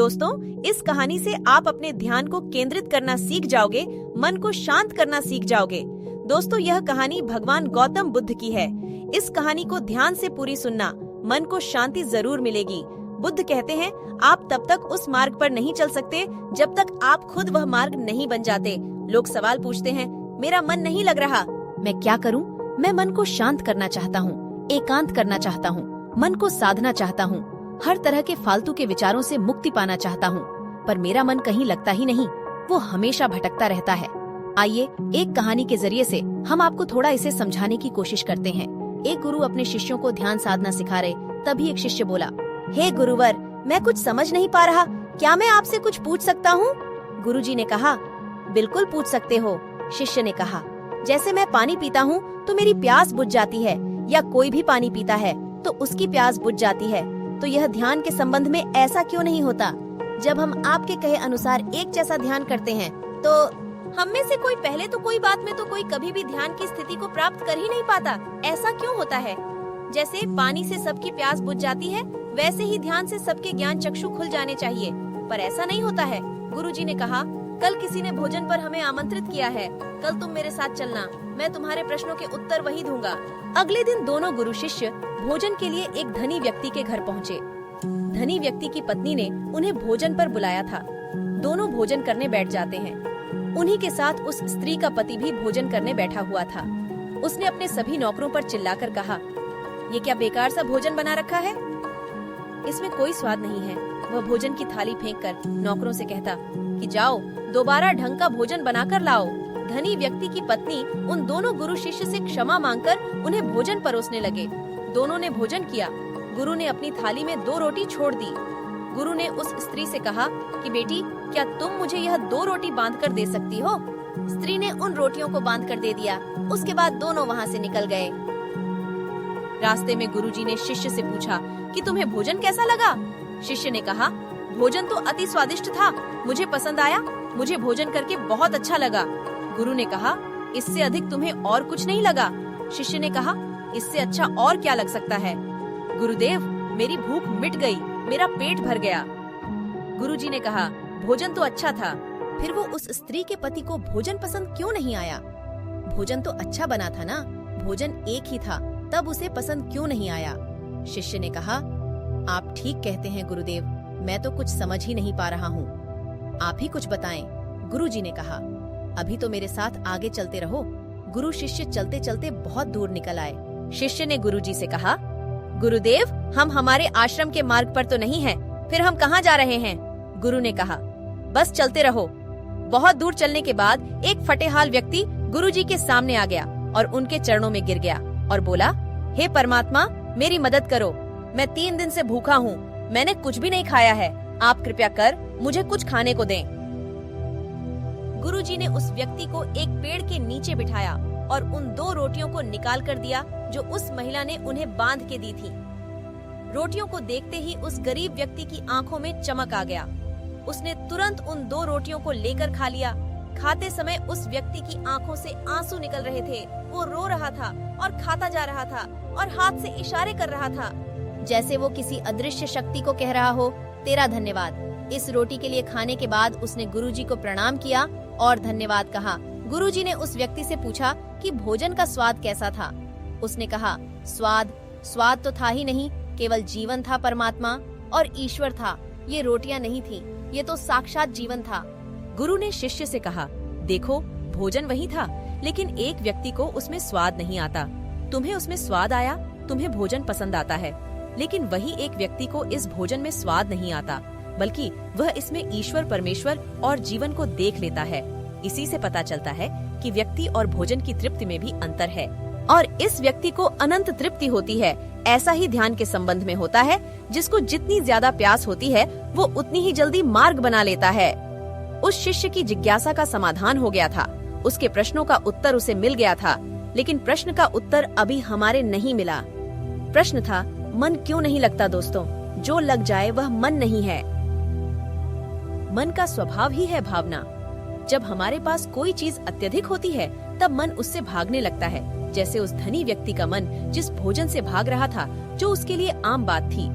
दोस्तों, इस कहानी से आप अपने ध्यान को केंद्रित करना सीख जाओगे, मन को शांत करना सीख जाओगे। दोस्तों, यह कहानी भगवान गौतम बुद्ध की है। इस कहानी को ध्यान से पूरी सुनना, मन को शांति जरूर मिलेगी। बुद्ध कहते हैं, आप तब तक उस मार्ग पर नहीं चल सकते जब तक आप खुद वह मार्ग नहीं बन जाते। लोग सवाल पूछते हैं, मेरा मन नहीं लग रहा, मैं क्या करूं? मैं मन को शांत करना चाहता हूं, एकांत करना चाहता हूं, मन को साधना चाहता हूं, हर तरह के फालतू के विचारों से मुक्ति पाना चाहता हूं, पर मेरा मन कहीं लगता ही नहीं, वो हमेशा भटकता रहता है। आइए एक कहानी के जरिए से हम आपको थोड़ा इसे समझाने की कोशिश करते हैं। एक गुरु अपने शिष्यों को ध्यान साधना सिखा रहे, तभी एक शिष्य बोला, हे गुरुवर, मैं कुछ समझ नहीं पा रहा, क्या मैं आपसे कुछ पूछ सकता हूँ? गुरुजी ने कहा, बिल्कुल पूछ सकते हो। शिष्य ने कहा, जैसे मैं पानी पीता हूँ तो मेरी प्यास बुझ जाती है, या कोई भी पानी पीता है तो उसकी प्यास बुझ जाती है, तो यह ध्यान के संबंध में ऐसा क्यों नहीं होता? जब हम आपके कहे अनुसार एक जैसा ध्यान करते हैं तो हम में से कोई पहले तो कोई बात में तो कोई कभी भी ध्यान की स्थिति को प्राप्त कर ही नहीं पाता। ऐसा क्यों होता है? जैसे पानी से सबकी प्यास बुझ जाती है, वैसे ही ध्यान से सबके ज्ञान चक्षु खुल जाने चाहिए, पर ऐसा नहीं होता है। गुरुजी ने कहा, कल किसी ने भोजन पर हमें आमंत्रित किया है, कल तुम मेरे साथ चलना, मैं तुम्हारे प्रश्नों के उत्तर वही दूंगा। अगले दिन दोनों गुरु शिष्य भोजन के लिए एक धनी व्यक्ति के घर पहुँचे। धनी व्यक्ति की पत्नी ने उन्हें भोजन पर बुलाया था। दोनों भोजन करने बैठ जाते हैं। उन्हीं के साथ उस स्त्री का पति भी भोजन करने बैठा हुआ था। उसने अपने सभी नौकरों पर चिल्लाकर कहा, ये क्या बेकार सा भोजन बना रखा है, इसमें कोई स्वाद नहीं है। वह भोजन की थाली फेंककर नौकरों से कहता कि जाओ दोबारा ढंग का भोजन बनाकर लाओ। धनी व्यक्ति की पत्नी उन दोनों गुरु शिष्य से क्षमा मांगकर उन्हें भोजन परोसने लगे। दोनों ने भोजन किया। गुरु ने अपनी थाली में 2 रोटी छोड़ दी। गुरु ने उस स्त्री से कहा कि बेटी, क्या तुम मुझे यह 2 रोटी बांध कर दे सकती हो? स्त्री ने उन रोटियों को बांध कर दे दिया। उसके बाद दोनों वहाँ से निकल गए। रास्ते में गुरुजी ने शिष्य से पूछा कि तुम्हें भोजन कैसा लगा? शिष्य ने कहा, भोजन तो अति स्वादिष्ट था, मुझे पसंद आया, मुझे भोजन करके बहुत अच्छा लगा। गुरु ने कहा, इससे अधिक तुम्हें और कुछ नहीं लगा? शिष्य ने कहा, इससे अच्छा और क्या लग सकता है? गुरुदेव, मेरी भूख मिट गई, मेरा पेट भर गया। गुरुजी ने कहा, भोजन तो अच्छा था, फिर वो उस स्त्री के पति को भोजन पसंद क्यों नहीं आया? भोजन तो अच्छा बना था ना, भोजन एक ही था, तब उसे पसंद क्यों नहीं आया? शिष्य ने कहा, आप ठीक कहते हैं गुरुदेव, मैं तो कुछ समझ ही नहीं पा रहा हूँ, आप ही कुछ बताएं। गुरुजी ने कहा, अभी तो मेरे साथ आगे चलते रहो। गुरु शिष्य चलते चलते बहुत दूर निकल आए। शिष्य ने गुरुजी से कहा, गुरुदेव, हम हमारे आश्रम के मार्ग पर तो नहीं हैं, फिर हम कहाँ जा रहे हैं? गुरु ने कहा, बस चलते रहो। बहुत दूर चलने के बाद एक फटेहाल व्यक्ति गुरुजी के सामने आ गया और उनके चरणों में गिर गया और बोला, हे परमात्मा, मेरी मदद करो, मैं 3 दिन से भूखा हूँ, मैंने कुछ भी नहीं खाया है, आप कृपया कर मुझे कुछ खाने को दें। गुरुजी ने उस व्यक्ति को एक पेड़ के नीचे बिठाया और उन 2 रोटियों को निकाल कर दिया जो उस महिला ने उन्हें बांध के दी थी। रोटियों को देखते ही उस गरीब व्यक्ति की आंखों में चमक आ गया। उसने तुरंत उन 2 रोटियों को लेकर खा लिया। खाते समय उस व्यक्ति की आंखों से आंसू निकल रहे थे। वो रो रहा था और खाता जा रहा था और हाथ से इशारे कर रहा था, जैसे वो किसी अदृश्य शक्ति को कह रहा हो, तेरा धन्यवाद। इस रोटी के लिए खाने के बाद उसने गुरुजी को प्रणाम किया और धन्यवाद कहा। गुरुजी ने उस व्यक्ति से पूछा कि भोजन का स्वाद कैसा था? उसने कहा, स्वाद तो था ही नहीं, केवल जीवन था परमात्मा और ईश्वर था। ये रोटियां नहीं थी, ये तो साक्षात जीवन था। गुरु ने शिष्य से कहा, देखो, भोजन वही था, लेकिन एक व्यक्ति को उसमें स्वाद नहीं आता। तुम्हें उसमें स्वाद आया, तुम्हें भोजन पसंद आता है, लेकिन वही एक व्यक्ति को इस भोजन में स्वाद नहीं आता, बल्कि वह इसमें ईश्वर, परमेश्वर और जीवन को देख लेता है। इसी से पता चलता है कि व्यक्ति और भोजन की तृप्ति में भी अंतर है और इस व्यक्ति को अनंत तृप्ति होती है। ऐसा ही ध्यान के संबंध में होता है। जिसको जितनी ज्यादा प्यास होती है, वो उतनी ही जल्दी मार्ग बना लेता है। उस शिष्य की जिज्ञासा का समाधान हो गया था, उसके प्रश्नों का उत्तर उसे मिल गया था, लेकिन प्रश्न का उत्तर अभी हमारे नहीं मिला। प्रश्न था, मन क्यों नहीं लगता? दोस्तों, जो लग जाए वह मन नहीं है। मन का स्वभाव ही है भावना। जब हमारे पास कोई चीज अत्यधिक होती है, तब मन उससे भागने लगता है। जैसे उस धनी व्यक्ति का मन जिस भोजन से भाग रहा था, जो उसके लिए आम बात थी।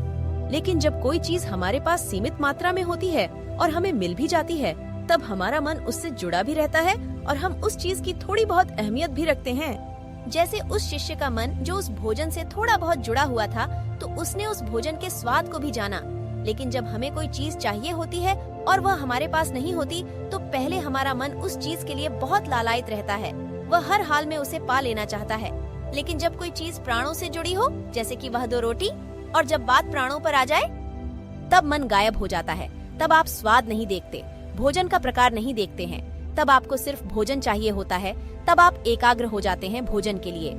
लेकिन जब कोई चीज हमारे पास सीमित मात्रा में होती है और हमें मिल भी जाती है, तब हमारा मन उससे जुड़ा भी रहता है और हम उस चीज की थोड़ी बहुत अहमियत भी रखते हैं। जैसे उस शिष्य का मन जो उस भोजन से थोड़ा बहुत जुड़ा हुआ था, तो उसने उस भोजन के स्वाद को भी जाना। लेकिन जब हमें कोई चीज चाहिए होती है और वह हमारे पास नहीं होती, तो पहले हमारा मन उस चीज के लिए बहुत लालायित रहता है। वह हर हाल में उसे पा लेना चाहता है। लेकिन जब कोई चीज प्राणों से जुड़ी हो, जैसे कि वह 2 रोटी, और जब बात प्राणों पर आ जाए, तब मन गायब हो जाता है। तब आप स्वाद नहीं देखते, भोजन का प्रकार नहीं देखते हैं, तब आपको सिर्फ भोजन चाहिए होता है। तब आप एकाग्र हो जाते हैं भोजन के लिए।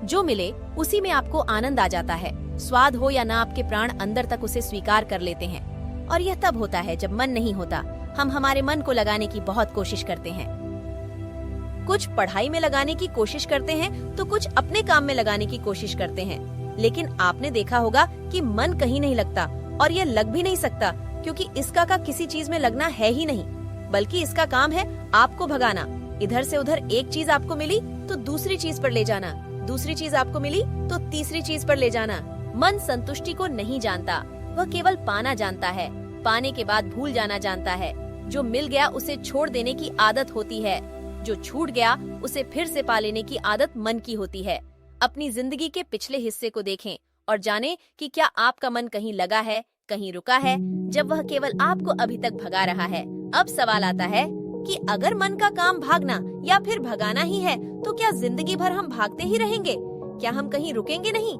जो मिले उसी में आपको आनंद आ जाता है। स्वाद हो या ना, आपके प्राण अंदर तक उसे स्वीकार कर लेते हैं। और यह तब होता है जब मन नहीं होता। हम हमारे मन को लगाने की बहुत कोशिश करते हैं। कुछ पढ़ाई में लगाने की कोशिश करते हैं, तो कुछ अपने काम में लगाने की कोशिश करते हैं। लेकिन आपने देखा होगा कि मन कहीं नहीं लगता, और यह लग भी नहीं सकता, क्योंकि इसका का किसी चीज में लगना है ही नहीं, बल्कि इसका काम है आपको भगाना। इधर से उधर एक चीज आपको मिली तो दूसरी चीज पर ले जाना, दूसरी चीज आपको मिली तो तीसरी चीज पर ले जाना। मन संतुष्टि को नहीं जानता, वह केवल पाना जानता है। पाने के बाद भूल जाना जानता है। जो मिल गया उसे छोड़ देने की आदत होती है, जो छूट गया उसे फिर से पा लेने की आदत मन की होती है। अपनी जिंदगी के पिछले हिस्से को देखें और जानें कि क्या आपका मन कहीं लगा है, कहीं रुका है, जब वह केवल आपको अभी तक भगा रहा है। अब सवाल आता है कि अगर मन का काम भागना या फिर भगाना ही है, तो क्या जिंदगी भर हम भागते ही रहेंगे? क्या हम कहीं रुकेंगे नहीं?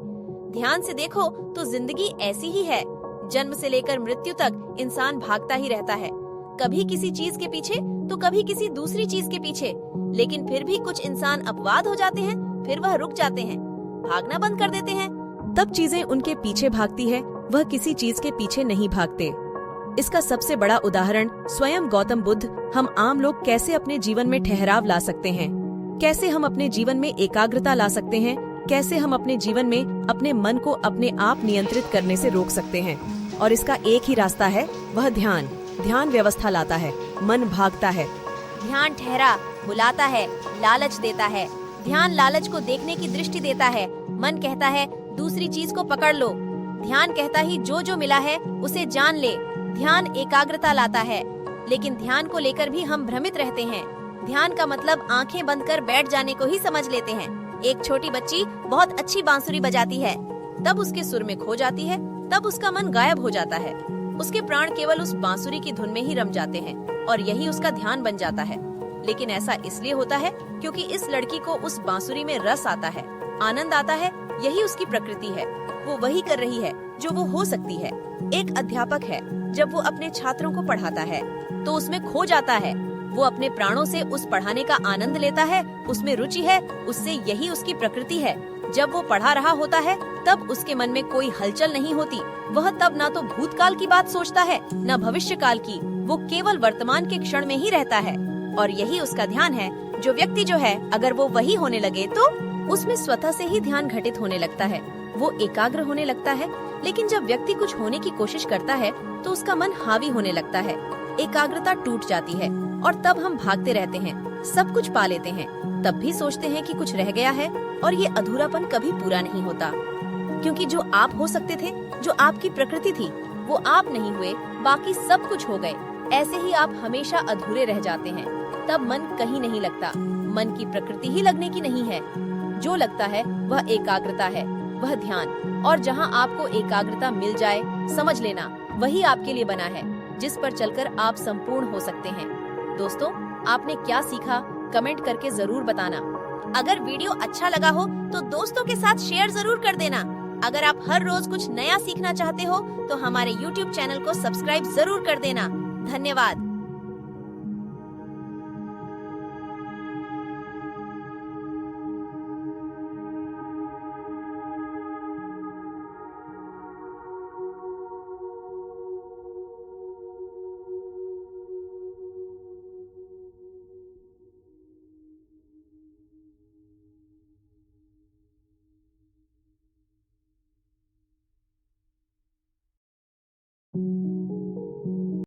ध्यान से देखो तो जिंदगी ऐसी ही है। जन्म से लेकर मृत्यु तक इंसान भागता ही रहता है, कभी किसी चीज के पीछे तो कभी किसी दूसरी चीज के पीछे। लेकिन फिर भी कुछ इंसान अपवाद हो जाते हैं, फिर वह रुक जाते हैं, भागना बंद कर देते हैं। तब चीजें उनके पीछे भागती है, वह किसी चीज के पीछे नहीं भागते। इसका सबसे बड़ा उदाहरण स्वयं गौतम बुद्ध। हम आम लोग कैसे अपने जीवन में ठहराव ला सकते हैं, कैसे हम अपने जीवन में एकाग्रता ला सकते हैं, कैसे हम अपने जीवन में अपने मन को अपने आप नियंत्रित करने से रोक सकते हैं। और इसका एक ही रास्ता है, वह ध्यान। ध्यान व्यवस्था लाता है, मन भागता है। ध्यान ठहरा, बुलाता है, लालच देता है। ध्यान लालच को देखने की दृष्टि देता है। मन कहता है दूसरी चीज को पकड़ लो। ध्यान कहता ही जो मिला है उसे जान ले। ध्यान एकाग्रता लाता है, लेकिन ध्यान को लेकर भी हम भ्रमित रहते हैं। ध्यान का मतलब आंखें बंद कर बैठ जाने को ही समझ लेते हैं। एक छोटी बच्ची बहुत अच्छी बांसुरी बजाती है, तब उसके सुर में खो जाती है, तब उसका मन गायब हो जाता है। उसके प्राण केवल उस बांसुरी की धुन में ही रम जाते हैं और यही उसका ध्यान बन जाता है। लेकिन ऐसा इसलिए होता है क्योंकि इस लड़की को उस बांसुरी में रस आता है, आनंद आता है। यही उसकी प्रकृति है। वो वही कर रही है जो वो हो सकती है। एक अध्यापक है, जब वो अपने छात्रों को पढ़ाता है तो उसमें खो जाता है। वो अपने प्राणों से उस पढ़ाने का आनंद लेता है, उसमें रुचि है, उससे यही उसकी प्रकृति है। जब वो पढ़ा रहा होता है तब उसके मन में कोई हलचल नहीं होती। वह तब ना तो भूतकाल की बात सोचता है, न भविष्य काल की। वो केवल वर्तमान के क्षण में ही रहता है और यही उसका ध्यान है। जो व्यक्ति जो है, अगर वो वही होने लगे तो उसमें स्वतः से ही ध्यान घटित होने लगता है, वो एकाग्र होने लगता है। लेकिन जब व्यक्ति कुछ होने की कोशिश करता है तो उसका मन हावी होने लगता है, एकाग्रता टूट जाती है और तब हम भागते रहते हैं, सब कुछ पा लेते हैं, तब भी सोचते हैं कि कुछ रह गया है। और ये अधूरापन कभी पूरा नहीं होता, क्योंकि जो आप हो सकते थे, जो आपकी प्रकृति थी, वो आप नहीं हुए, बाकी सब कुछ हो गए। ऐसे ही आप हमेशा अधूरे रह जाते हैं। तब मन कहीं नहीं लगता। मन की प्रकृति ही लगने की नहीं है। जो लगता है वह एकाग्रता है, वह ध्यान। और जहाँ आपको एकाग्रता मिल जाए, समझ लेना वही आपके लिए बना है, जिस पर चलकर आप संपूर्ण हो सकते हैं। दोस्तों, आपने क्या सीखा कमेंट करके जरूर बताना। अगर वीडियो अच्छा लगा हो तो दोस्तों के साथ शेयर जरूर कर देना। अगर आप हर रोज कुछ नया सीखना चाहते हो तो हमारे YouTube चैनल को सब्सक्राइब जरूर कर देना। धन्यवाद।